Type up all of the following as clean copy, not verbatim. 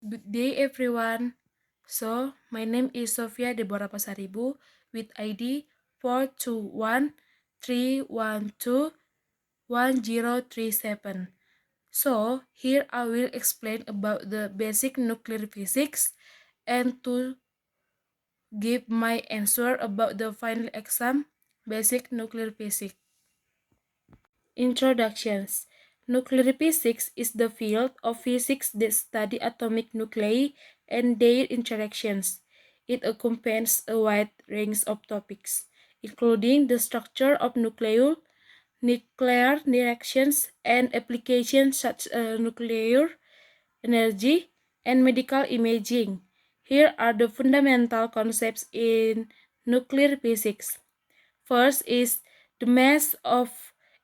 Good day, everyone. My name is Sofia Deborah Pasaribu with ID 42131211037. Here I will explain about the basic nuclear physics and to give my answer about the final exam, basic nuclear physics. Introductions. Nuclear physics is the field of physics that study atomic nuclei and their interactions. It encompasses a wide range of topics, including the structure of nuclear reactions, and applications such as nuclear energy and medical imaging. Here are the fundamental concepts in nuclear physics. First is the mass of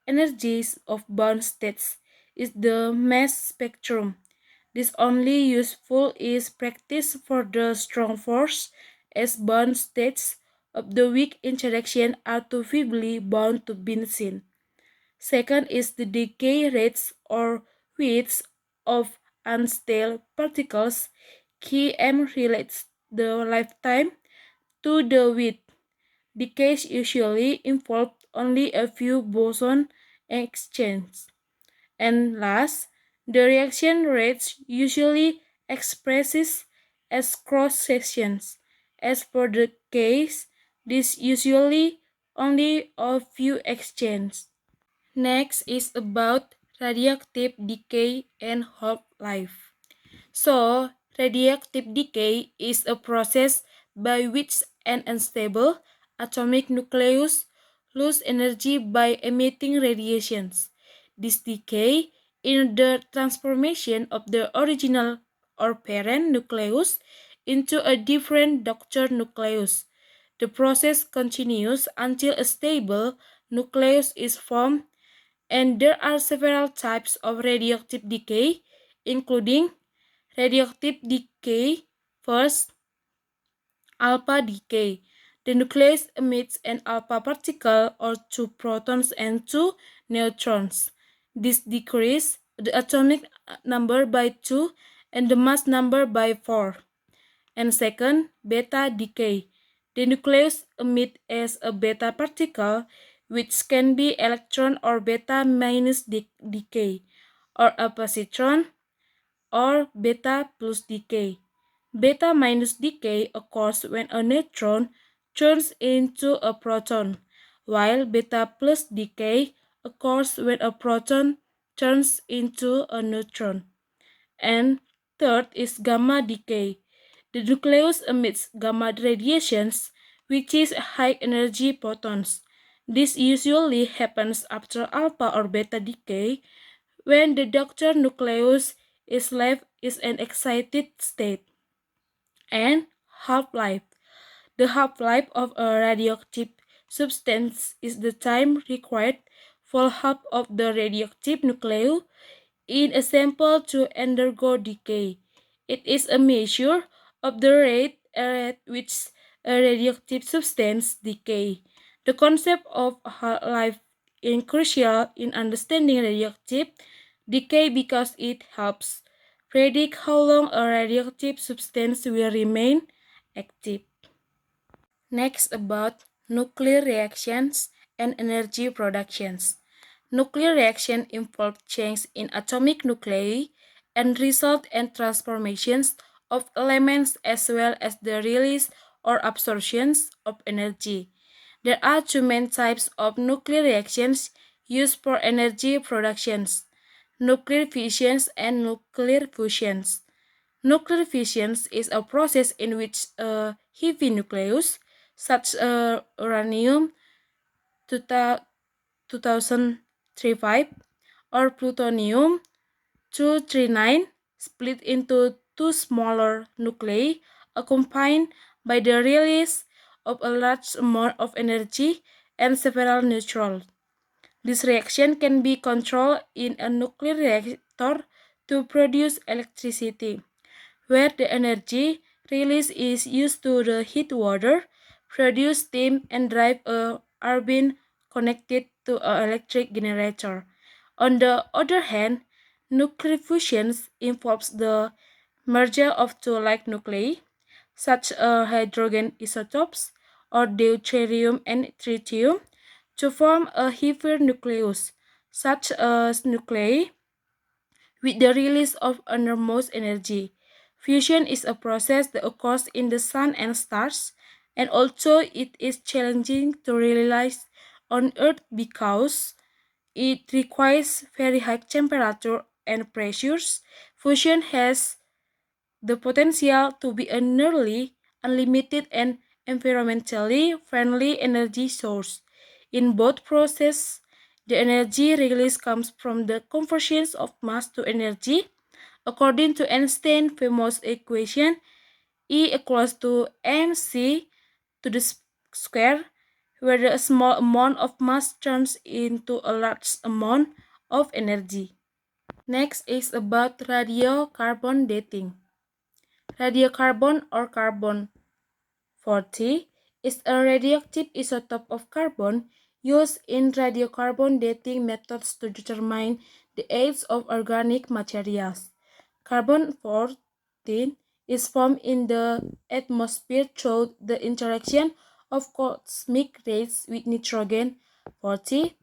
energies of bound states is the mass spectrum. This only useful is practice for the strong force as bound states of the weak interaction are too feebly bound to be seen. Second is the decay rates or widths of unstable particles. Km relates the lifetime to the width. Decays usually involve only a few boson exchanges. And last, the reaction rates usually expresses as cross sections. As for the case, this usually only a few exchanges. Next is about radioactive decay and half-life. Radioactive decay is a process by which an unstable atomic nucleus loses energy by emitting radiations. This decay in the transformation of the original or parent nucleus into a different daughter nucleus. The process continues until a stable nucleus is formed, and there are several types of radioactive decay, including radioactive decay. First, alpha decay. The nucleus emits an alpha particle or two protons and two neutrons. This decreases the atomic number by 2 and the mass number by 4. And second, beta decay. The nucleus emits as a beta particle, which can be electron or beta minus decay, or a positron or beta plus decay. Beta minus decay occurs when a neutron turns into a proton, while beta plus decay occurs when a proton turns into a neutron. And third is gamma decay. The nucleus emits gamma radiations, which is high energy photons. This usually happens after alpha or beta decay, when the daughter nucleus is left in an excited state. And half-life. The half-life of a radioactive substance is the time required for half of the radioactive nucleus in a sample to undergo decay. It is a measure of the rate at which a radioactive substance decay. The concept of half-life is crucial in understanding radioactive decay because it helps predict how long a radioactive substance will remain active. Next, about nuclear reactions and energy productions. Nuclear reaction involve change in atomic nuclei and result in transformations of elements as well as the release or absorptions of energy. There are two main types of nuclear reactions used for energy productions: nuclear fissions and nuclear fusions. Nuclear fission is a process in which a heavy nucleus, such as uranium 2035 or plutonium 239, split into two smaller nuclei, accompanied by the release of a large amount of energy and several neutrons. This reaction can be controlled in a nuclear reactor to produce electricity, where the energy released is used to heat water, produce steam, and drive a turbine connected to an electric generator. On the other hand, nuclear fusion involves the merger of two like nuclei, such as hydrogen isotopes or deuterium and tritium, to form a heavier nucleus, such as nuclei with the release of enormous energy. Fusion is a process that occurs in the sun and stars, and also it is challenging to realize on Earth because it requires very high temperature and pressures. Fusion has the potential to be a nearly unlimited and environmentally friendly energy source. In both processes, the energy release comes from the conversion of mass to energy. According to Einstein's famous equation, E equals to mc to the square, where a small amount of mass turns into a large amount of energy. Next is about radiocarbon dating. Radiocarbon or carbon 40 is a radioactive isotope of carbon used in radiocarbon dating methods to determine the age of organic materials. Carbon 14 is formed in the atmosphere through the interaction of cosmic rays with nitrogen 40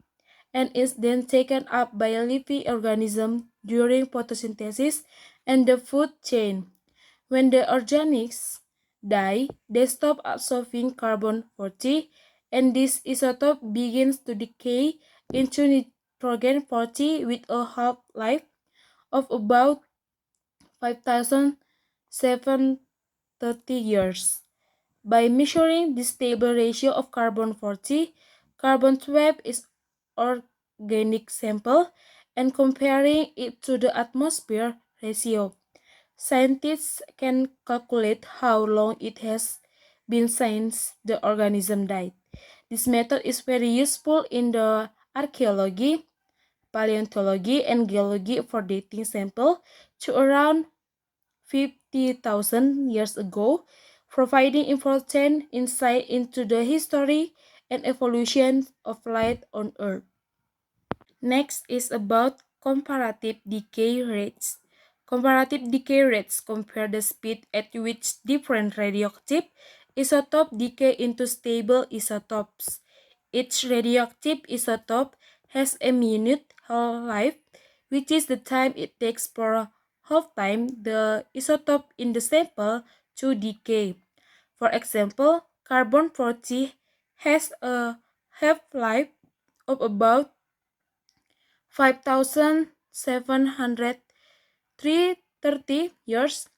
and is then taken up by a living organism during photosynthesis and the food chain. When the organics die, they stop absorbing carbon 40 and this isotope begins to decay into nitrogen 40 with a half-life of about 5,730 years. By measuring this stable ratio of carbon 40, carbon 12 is organic sample and comparing it to the atmosphere ratio. Scientists can calculate how long it has been since the organism died. This method is very useful in the archaeology, paleontology, and geology for dating samples to around 50,000 years ago, providing important insight into the history and evolution of life on Earth. Next is about comparative decay rates. Comparative decay rates compare the speed at which different radioactive isotopes decay into stable isotopes. Each radioactive isotope has a minute half-life, which is the time it takes for half-time the isotope in the sample to decay. For example, carbon 40 has a half-life of about 5,730 years,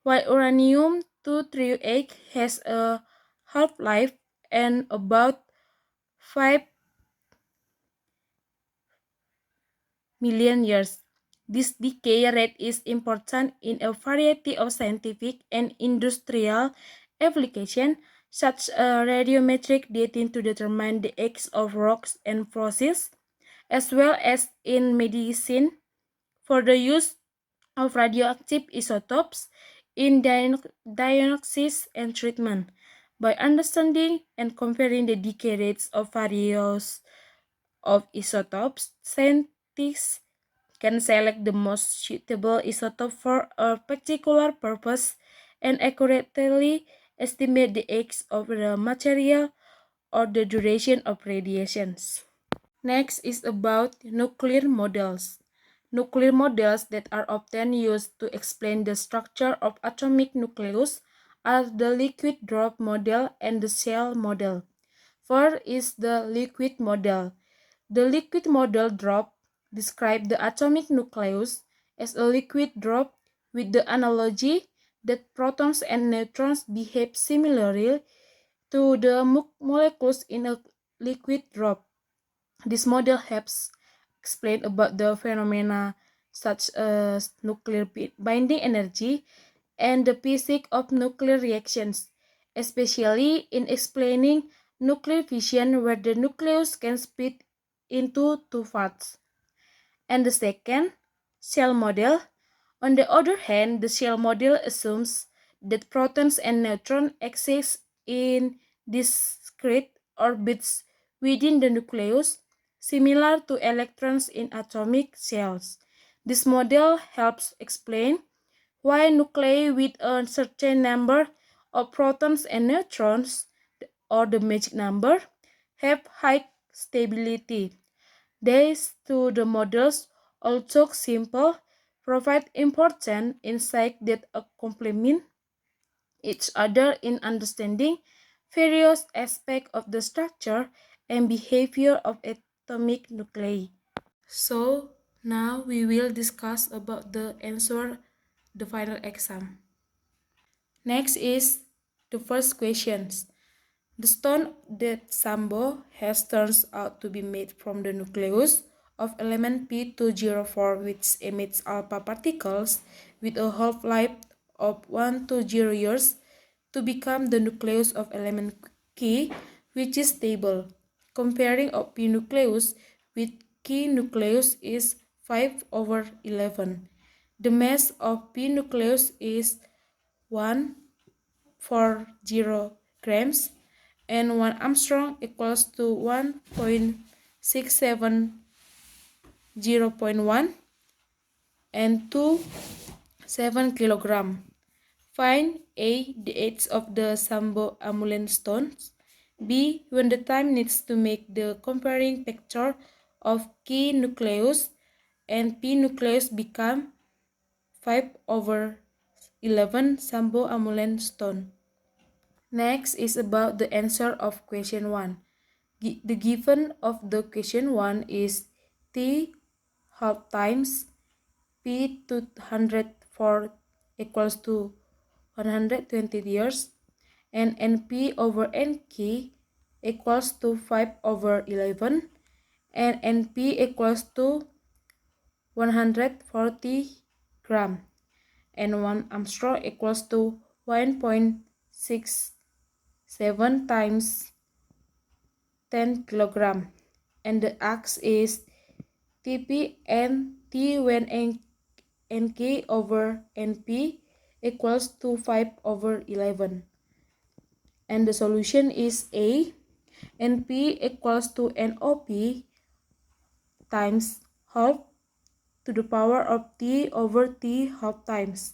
while uranium 238 has a half-life and about 5 million years. This decay rate is important in a variety of scientific and industrial applications, such as radiometric dating to determine the age of rocks and fossils, as well as in medicine for the use of radioactive isotopes in diagnosis and treatment. By understanding and comparing the decay rates of various of isotopes, scientists can select the most suitable isotope for a particular purpose and accurately estimate the age of the material or the duration of radiations. Next is about nuclear models. Nuclear models that are often used to explain the structure of atomic nucleus are the liquid drop model and the shell model. First is the liquid model. The liquid model drop describes the atomic nucleus as a liquid drop with the analogy that protons and neutrons behave similarly to the molecules in a liquid drop. This model helps explain about the phenomena such as nuclear binding energy and the physics of nuclear reactions, especially in explaining nuclear fission where the nucleus can split into two parts. And the second, shell model. On the other hand, the shell model assumes that protons and neutrons exist in discrete orbits within the nucleus, similar to electrons in atomic shells. This model helps explain while nuclei with a certain number of protons and neutrons, or the magic number, have high stability. These two the models, although simple, provide important insight that complement each other in understanding various aspects of the structure and behavior of atomic nuclei. So now we will discuss about the answer the final exam. Next is the first questions. The stone that Sambo has turns out to be made from the nucleus of element P204, which emits alpha particles with a half-life of 120 years, to become the nucleus of element K, which is stable. Comparing of P nucleus with K nucleus is 5 over 11. The mass of P nucleus is 140 grams, and 1 Armstrong equals to 1.670.1 and 7 kilogram. Find A. The age of the Sambo amulet stones. B. When the time needs to make the comparing factor of K nucleus and P nucleus become 5 over 11 Sambo amulet stone. Next is about the answer of question 1. The given of the question 1 is T half times P 204 equals to 120 years, and NP over NK equals to 5 over 11, and NP equals to 140 gram, and 1 Armstrong equals to 1.67 times 10 kilogram, and the x is TP and T when NK over NP equals to 5 over 11. And the solution is A. NP equals to NOP times half to the power of T over T half times.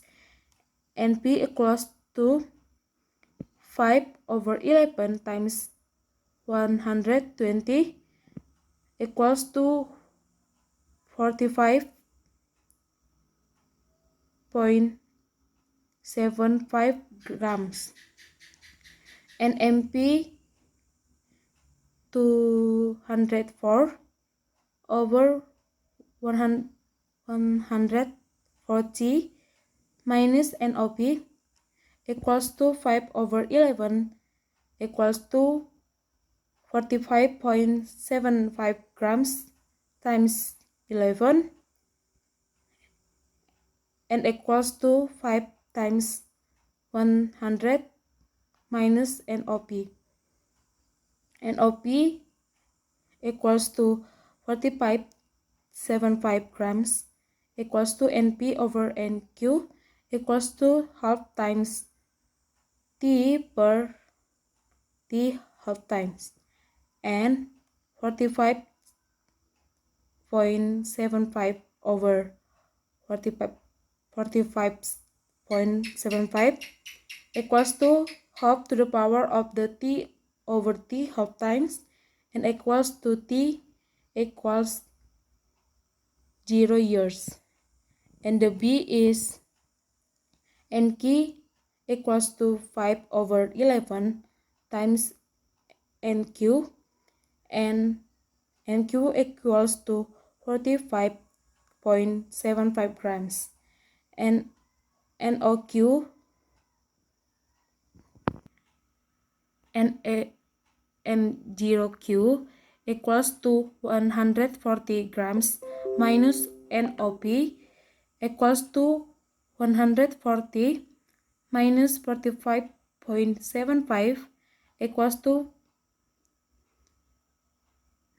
NP equals to 5 over 11 times 120 equals to 45.75 grams, and MP 204 over 140 minus NOP equals to 5 over 11 equals to 45.75 grams times 11 and equals to 5 times 100 minus NOP. NOP equals to 45.75 grams equals to NP over NQ equals to half times T per T half times, and 45.75 over 45.75 equals to half to the power of the T over T half times, and equals to T equals 0 years. And the B is NK equals to 5 over 11 times NQ, and NQ equals to 45.75 grams, and NOQ and N0Q equals to 140 grams minus NOP equals to 140 minus 45.75 equals to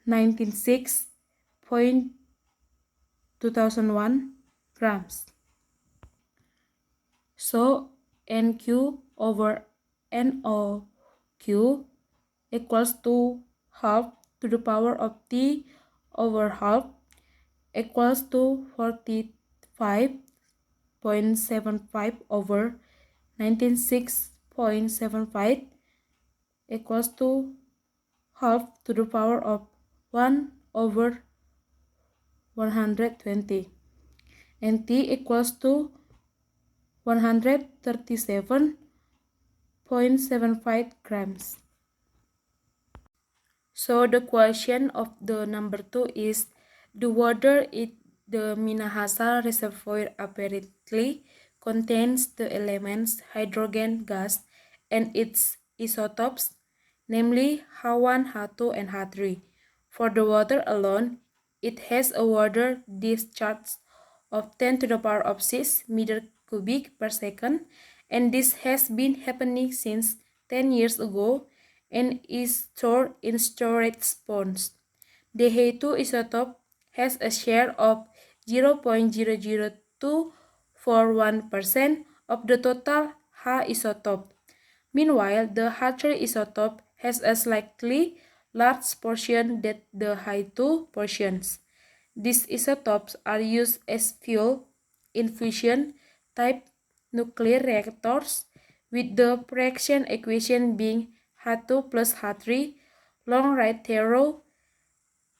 96.2001 grams. So NQ over NOQ equals to half to the power of T over half equals to 45.75 3.75 over 96.75 equals to half to the power of 1 over 120, and T equals to 137.75 grams. So the question of the number 2 is, the water in the Minahasa reservoir apparently contains the elements hydrogen gas and its isotopes, namely H1, H2, and H3. For the water alone, it has a water discharge of 10 to the power of 6 meter cubic per second, and this has been happening since 10 years ago and is stored in storage ponds. The He2 isotope has a share of 0.00241% of the total H isotope. Meanwhile, the H3 isotope has a slightly large portion than the He2 portions. These isotopes are used as fuel in fusion-type nuclear reactors, with the reaction equation being H2 plus H3 long right arrow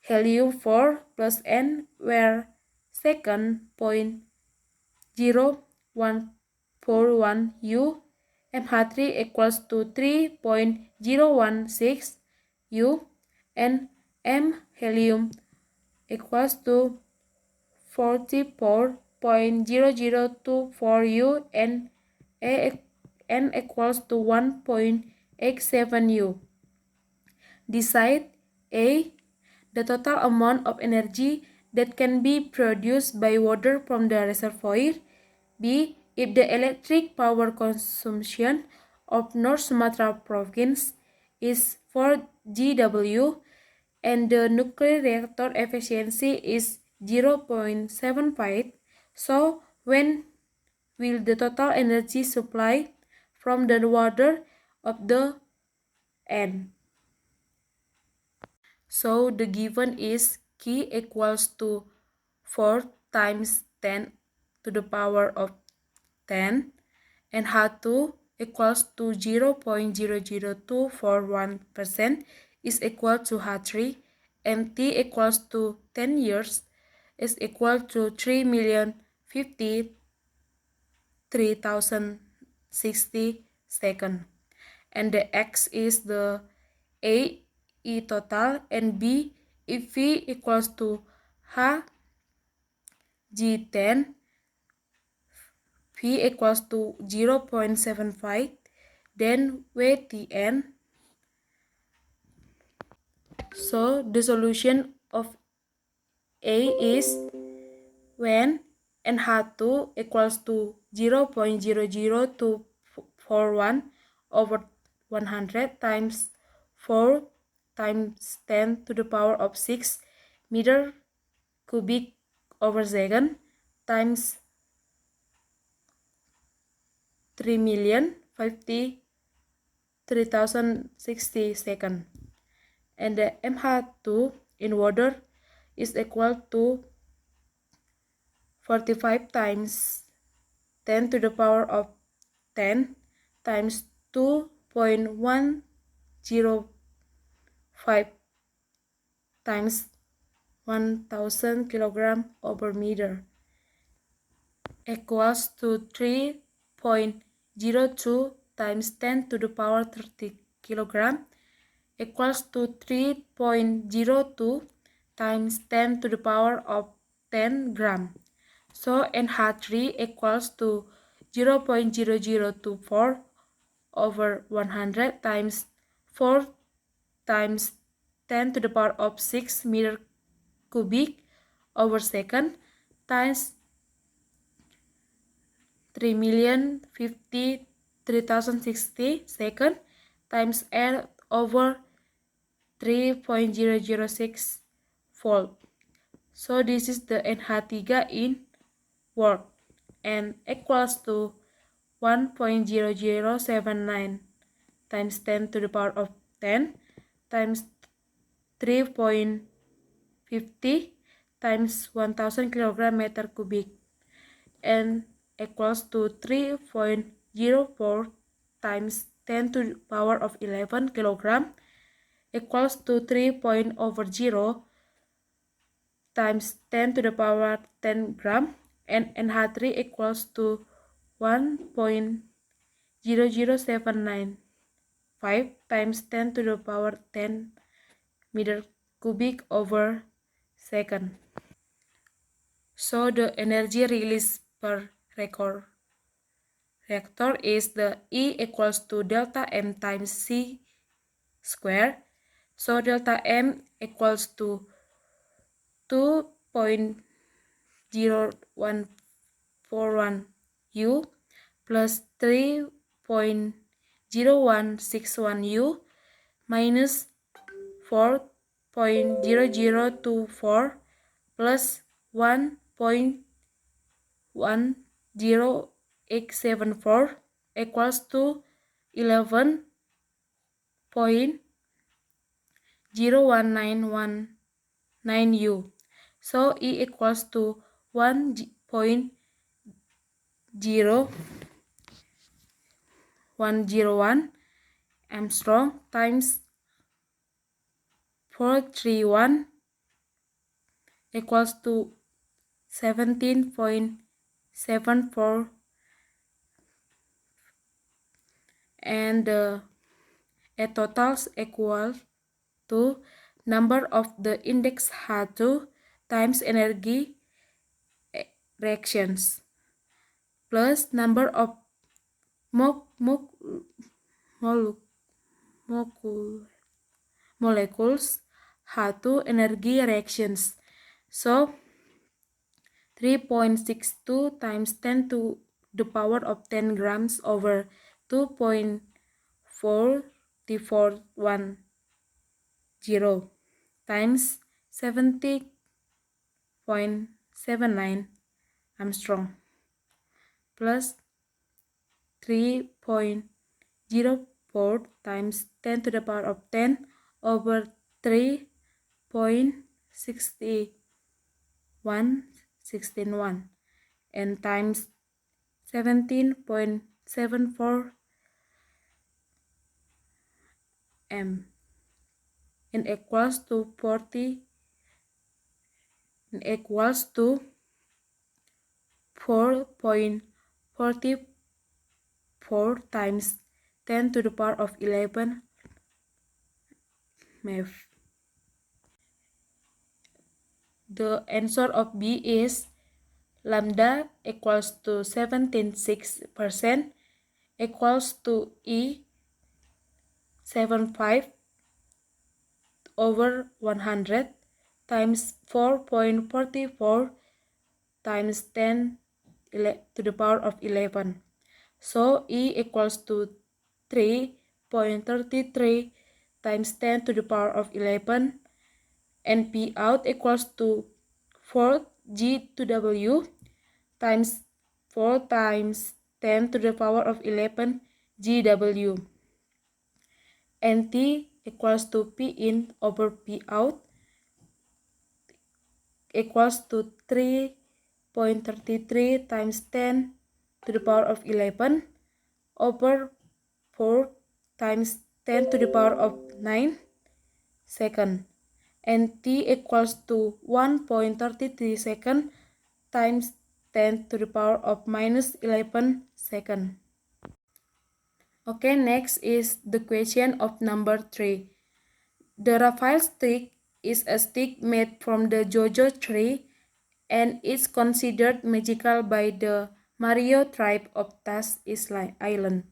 helium-4 plus N, where second 0.0141 U, MH3 equals to 3.016 U, and M helium equals to 44.0024 U, and N equals to 1.87 U. Decide A. The total amount of energy that can be produced by water from the reservoir. B. If the electric power consumption of North Sumatra province is 4 GW and the nuclear reactor efficiency is 0.75, so when will the total energy supply from the water of the N? So the given is Q equals to 4 times 10 to the power of 10, and H2 equals to 0.00241% is equal to H3, and T equals to 10 years is equal to 3,053,060 seconds. And the X is the A E total, and B if V equals to H G10, V equals to 0.75, then WTN. So the solution of A is when NH2 equals to 0.00241 over 100 times 4 times 10 to the power of 6 meter cubic over second times 3,053,060 seconds. And the MH2 in water is equal to 45 times 10 to the power of 10 times 2.105 times 1000 kilogram over meter equals to 3.02 times 10 to the power 30 kilogram equals to 3.02 times 10 to the power of 10 gram. So NH3 equals to 0.0024 over 100 times 4 times 10 to the power of 6 meter cubic over second times 3,053,060 second times R over 3.006 volt. So this is the NH3 in watt and equals to 1.0079 times 10 to the power of 10 times 3.50 times 1000 kilogram meter cubic, and equals to 3.04 times 10 to the power of 11 kilogram equals to 3.0 times 10 to the power 10 gram, and NH3 equals to 1.00795 times 10 to the power 10 meter cubic over second. So the energy released per reactor is the E equals to delta M times C square. So delta M equals to 2.0141 U plus 3.0161 U minus 4.0024 plus 1.10874 equals to 11.01919 U. So E equals to 1.0101 Armstrong times 431 equals to 17.74, and a totals equal to number of the index H2 times energy reactions plus number of molecules H2 energy reactions. So 3.62 times 10 to the power of 10 grams over 2.4410 times 70.79 Armstrong plus 3.04 times 10 to the power of 10 over 3.61 and times 17.74 M and equals to 4.44 times 10 to the power of 11 MeV. The answer of B is lambda equals to 17.6% equals to E 75 over 100 times 4.44 times 10 to the power of 11. So E equals to 3.33 times 10 to the power of 11, and P out equals to 4 G to W times 4 times 10 to the power of 11 GW, and T equals to P in over P out equals to 3.33 times 10 to the power of 11 over 4 times 10 to the power of 9 second, and T equals to 1.33 second times 10 to the power of minus 11 second. Okay, next is the question of number 3. The Raphael stick is a stick made from the Jojo tree and is considered magical by the Mario tribe of Tas Island.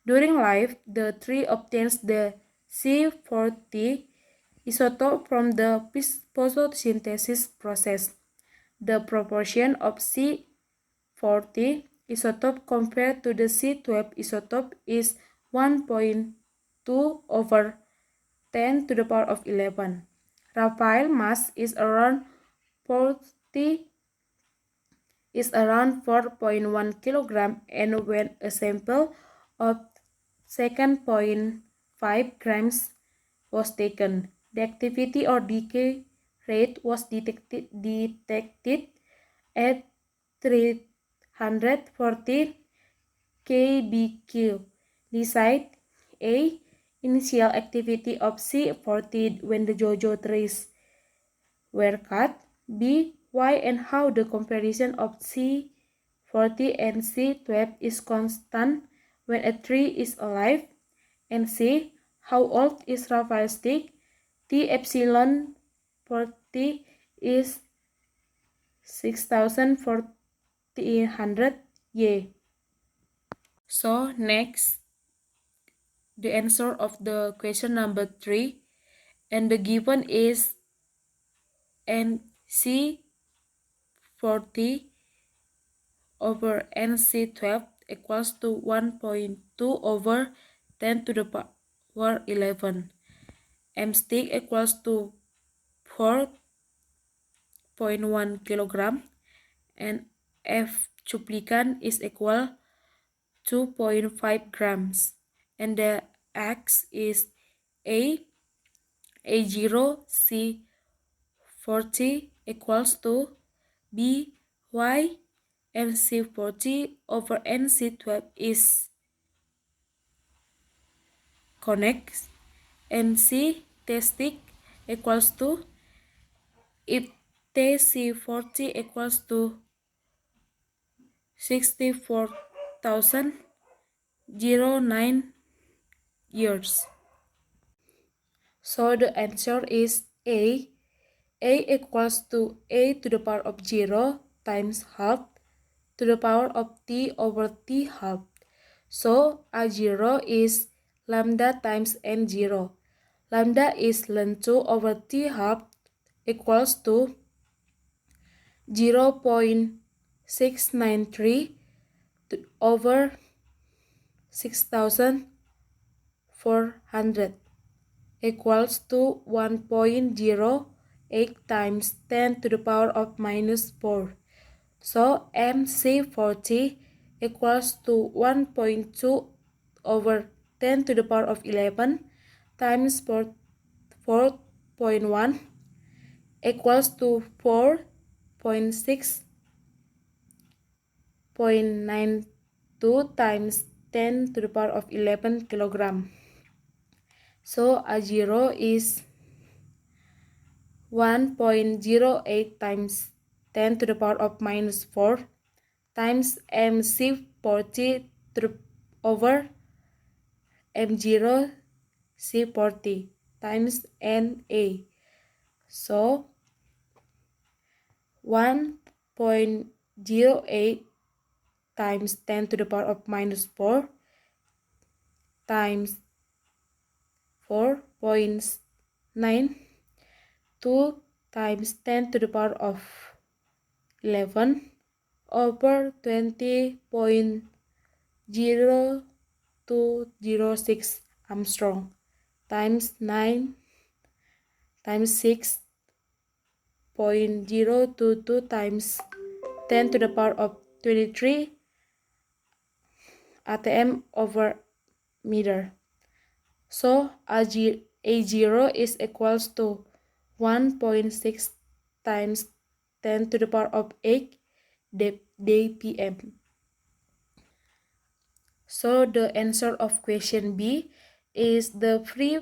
During life, the tree obtains the C40 isotope from the photosynthesis process. The proportion of C40 isotope compared to the C12 isotope is 1.2 over 10 to the power of 11. Raphael mass is around 4.1 kilogram, and when a sample of 2.5 grams was taken, the activity or decay rate was detected at 3 114 kbq. Decide A. Initial activity of C40 when the JoJo trees were cut. B. Why and how the comparison of C40 and C12 is constant when a tree is alive. And C. How old is Raphael stick? T epsilon 40 is 6400 Y. So next, the answer of the question number 3, and the given is NC40 over NC12 equals to 1.2 over 10 to the power 11. M stick equals to 4.1 kilogram and F cuplican is equal 2.5 grams, and the X is A0 C40 equals to B Y NC40 over NC12 is connects, NC testic equals to if TC40 equals to 64,009 years. So the answer is A. A equals to A to the power of 0 times half to the power of T over T half. So A0 is lambda times N0. Lambda is ln2 over T half equals to 0.693 over 6,400 equals to 1.08 times 10 to the power of minus 4. So MC40 equals to 1.2 over 10 to the power of 11 times 4.1 equals to 4.6.92 times 10 to the power of 11 kilogram. So A0 is 1.08 times 10 to the power of minus 4 times MC40 over M0 C40 times NA. So 1.08 times 10 to the power of minus 4 times 4.92 times 10 to the power of 11 over 20.0206 Armstrong times 9 times 6.022 times 10 to the power of 23 atm over meter. So A0 is equals to 1.6 times 10 to the power of 8 dpm. So the answer of question B is the three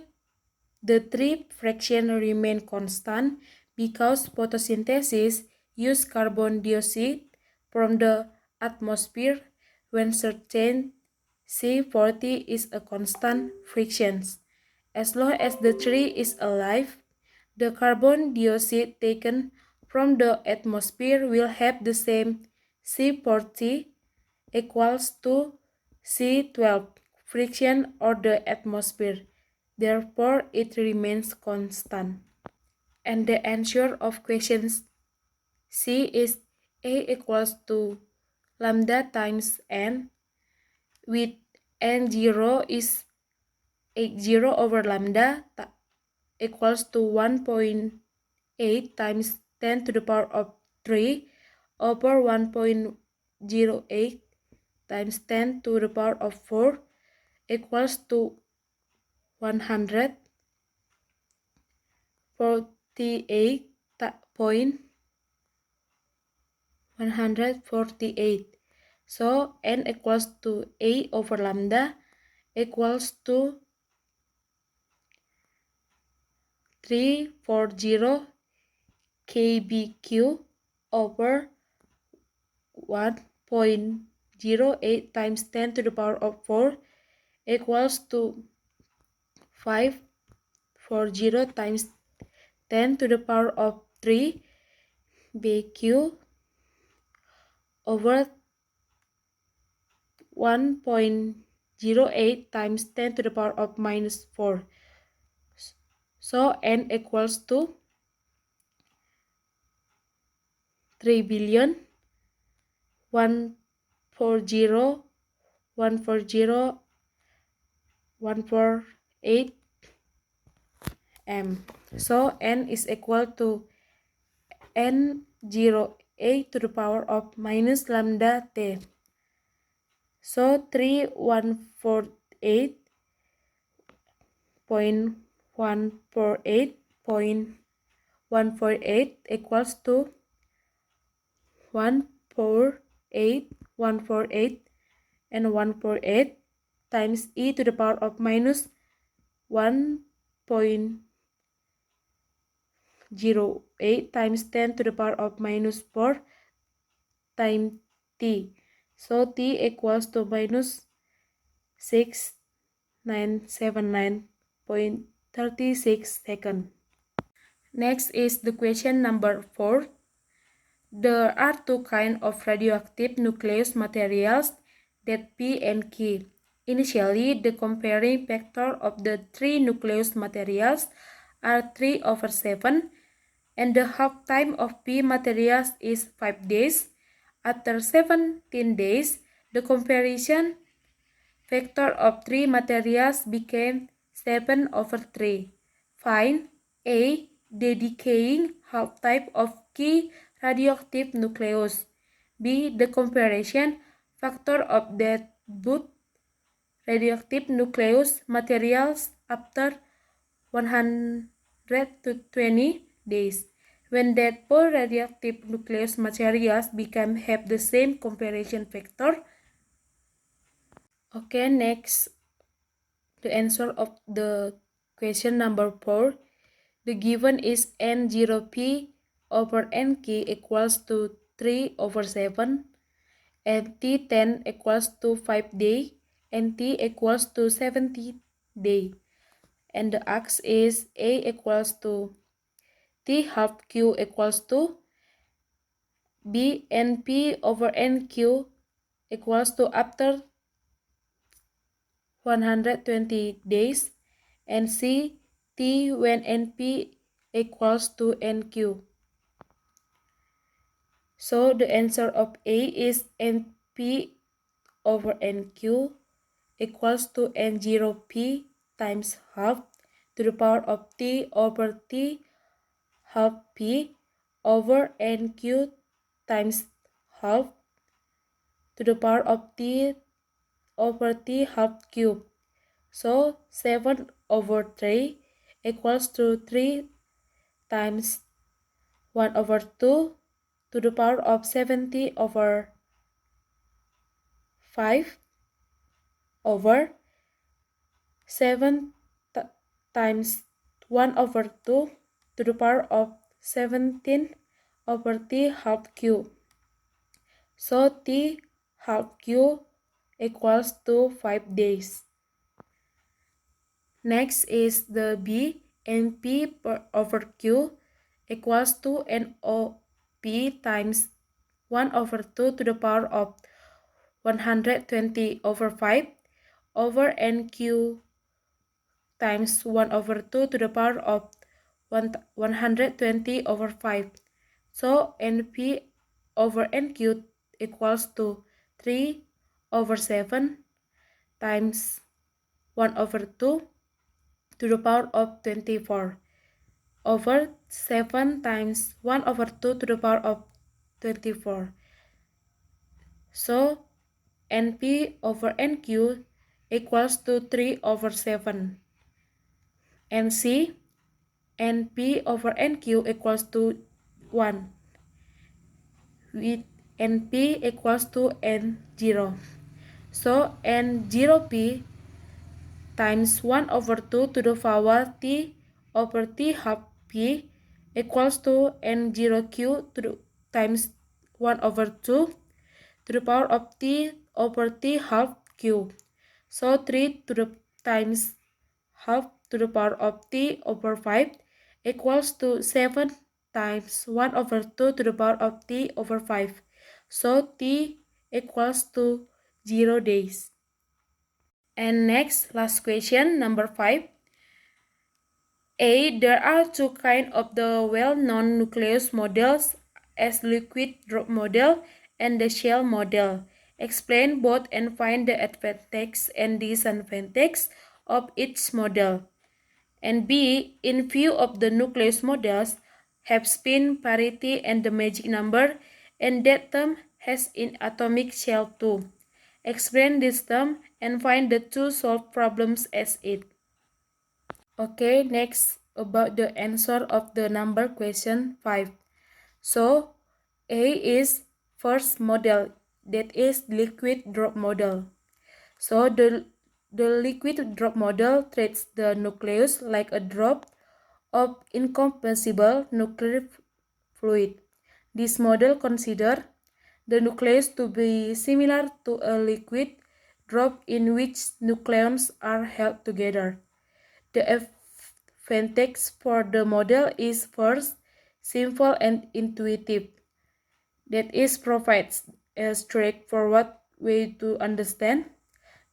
fraction remain constant because photosynthesis use carbon dioxide from the atmosphere when certain C40 is a constant fraction. As long as the tree is alive, the carbon dioxide taken from the atmosphere will have the same C40 equals to C12 friction or the atmosphere. Therefore, it remains constant. And the answer of question C is A equals to lambda times N, with N0 is 80 over lambda equals to 1.8 times 10 to the power of 3 over 1.08 times 10 to the power of 4 equals to 148. So n equals to A over lambda equals to 340 kbq over 1.08 times 10 to the power of 4 equals to 540 times 10 to the power of 3 bq over 1.08 times 10 to the power of minus 4. So n equals to 3 billion 140 140 148 m. So n is equal to n0a to the power of minus lambda t. So 3148.148.148 equals to 148 and 148 times e to the power of minus 1.08 times 10 to the power of minus 4 times t. So t equals to minus 6979.36 seconds. Next is the question number 4. There are two kinds of radioactive nucleus materials, that P and K. Initially, the comparing factor of the three nucleus materials are 3 over 7, and the half-time of P materials is 5 days. After 17 days, the comparison factor of three materials became 7 over 3. Find A. The decaying half-type of key radioactive nucleus. B. The comparison factor of that both radioactive nucleus materials after 120 days, when that both radioactive nucleus materials have the same comparison factor. Okay, next, the answer of the question number 4. The given is N0P over NK equals to 3 over 7, and T10 equals to 5 day, and T equals to 70 day. And the X is A equals to T half Q equals to B NP over NQ equals to after 120 days, and C T when NP equals to NQ. So the answer of A is NP over NQ equals to N0P times half to the power of T over T half P over NQ times half to the power of T over T half cube. So 7 over 3 equals to 3 times 1 over 2 to the power of 70 over 5 over 7 times 1 over 2 to the power of 17 over T half cube. So T half cube equals to 5 days. Next is the B, NP over Q equals to NOP times 1 over 2 to the power of 120 over 5 over NQ times 1 over 2 to the power of 120 over 5. So NP over NQ equals to 3 over 7 times 1 over 2 to the power of 24 over 7 times 1 over 2 to the power of 24. So NP over NQ equals to 3 over 7. And C, NP over NQ equals to 1. With Np equals to N0. So N0p times 1 over 2 to the power T over T half P equals to N0q times 1 over 2 to the power of T over T half Q. So 3 to the times half to the power of T over 5 equals to 7 times 1 over 2 to the power of T over 5. So T equals to 0 days. And next, last question, number 5. There are two kinds of the well-known nucleus models as liquid drop model and the shell model. Explain both and find the advantages and disadvantages of each model. And B, in view of the nucleus models have spin parity and the magic number, and that term has in atomic shell too. Explain this term and find the two solved problems as it. Okay, next about the answer of the number question 5. So, A is first model, that is liquid drop model. So, the liquid drop model treats the nucleus like a drop of incompressible nuclear fluid. This model considers the nucleus to be similar to a liquid drop in which nucleons are held together. The advantage for the model is first, simple and intuitive. That is, provides a straightforward way to understand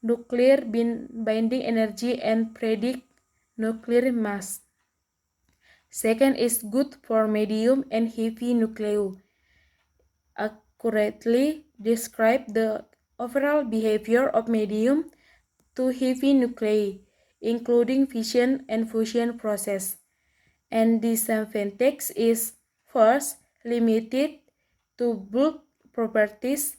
nuclear binding energy and predict nuclear mass. Second is good for medium and heavy nuclei. Accurately describe the overall behavior of medium to heavy nuclei, including fission and fusion process. And disadvantage is first, limited to bulk properties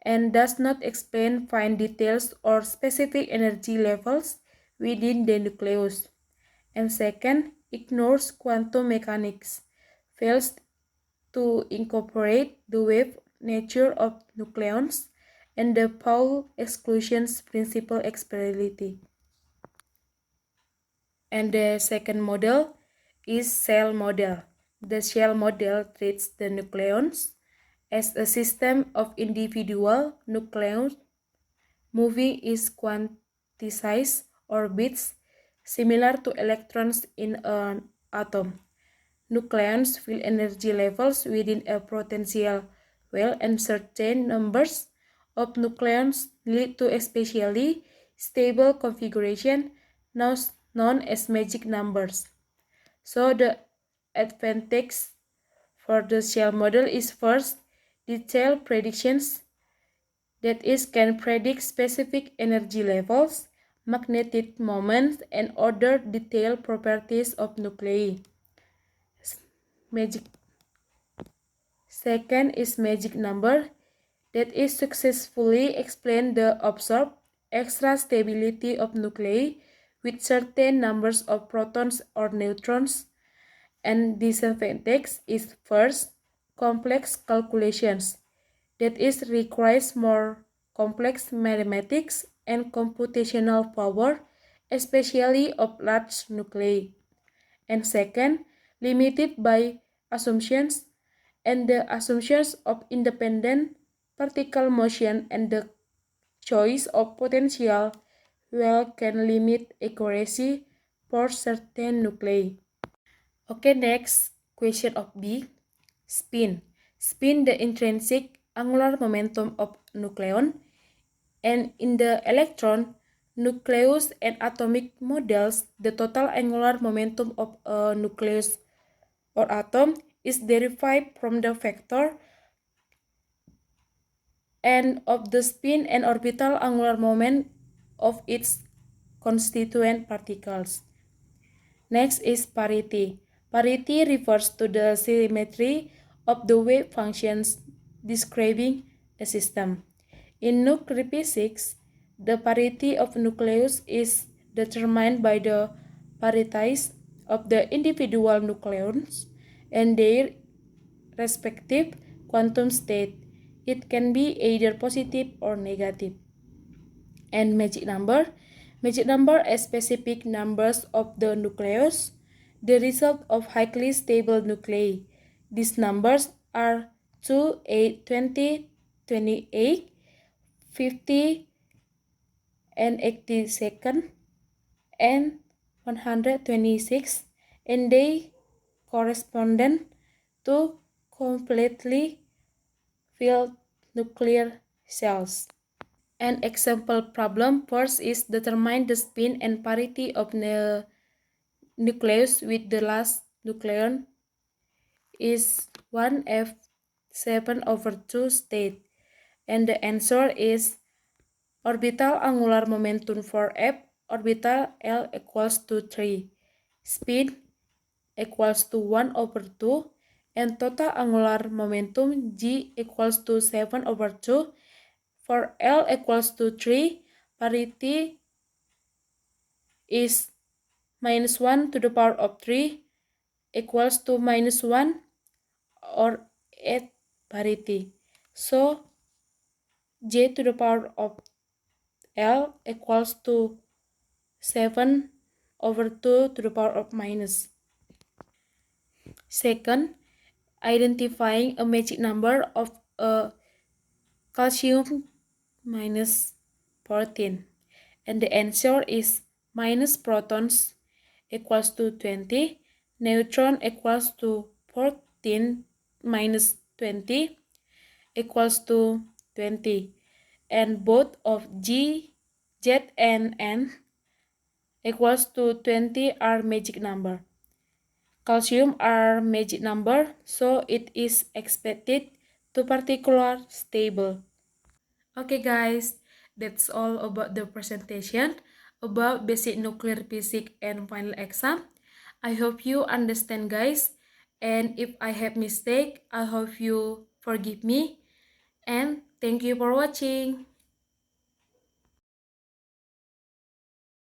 and does not explain fine details or specific energy levels within the nucleus. And second, ignores quantum mechanics, fails to incorporate the wave nature of nucleons and the Paul exclusion principle explicitly. And the second model is shell model. The shell model treats the nucleons as a system of individual nucleons moving in quantized orbits similar to electrons in an atom. Nucleons fill energy levels within a potential well, and certain numbers of nucleons lead to especially stable configuration known as magic numbers. So the advantage for the shell model is first, detailed predictions, that is, can predict specific energy levels, magnetic moments, and other detailed properties of nuclei. Second is magic number, that is successfully explain the observed extra stability of nuclei with certain numbers of protons or neutrons. And disadvantage is first, complex calculations, that is requires more complex mathematics and computational power, especially of large nuclei. And second, limited by assumptions and the assumptions of independent particle motion and the choice of potential well can limit accuracy for certain nuclei. Okay, next question of B. Spin. Spin the intrinsic angular momentum of nucleon. And in the electron, nucleus, and atomic models, the total angular momentum of a nucleus or atom is derived from the vector and of the spin and orbital angular moment of its constituent particles. Next is parity. Parity refers to the symmetry of the wave functions describing a system. In nuclear physics, the parity of nucleus is determined by the parities of the individual nucleons and their respective quantum state. It can be either positive or negative. And magic number. Magic number are specific numbers of the nucleus, the result of highly stable nuclei. These numbers are 2, 8, 20, 28, 50, and 82nd, and 126, and they correspond to completely filled nuclear cells. An example problem first is determine the spin and parity of the nucleus with the last nucleon is 1f7/2 state, and the answer is orbital angular momentum for F, orbital L equals to 3, spin equals to 1/2, and total angular momentum G equals to 7/2. For L equals to 3, parity is minus 1 to the power of 3 equals to minus 1 or 8 parity. So J to the power of L equals to 7/2 to the power of minus. Second, identifying a magic number of a calcium minus 14. And the answer is minus protons equals to 20, neutron equals to 14 minus 20 equals to 20, and both of G, Z, and N equals to 20 are magic number. Calcium are magic number, so it is expected to particular stable. Okay guys, that's all about the presentation about basic nuclear physics and final exam. I hope you understand guys, and if I have mistake, I hope you forgive me, and thank you for watching.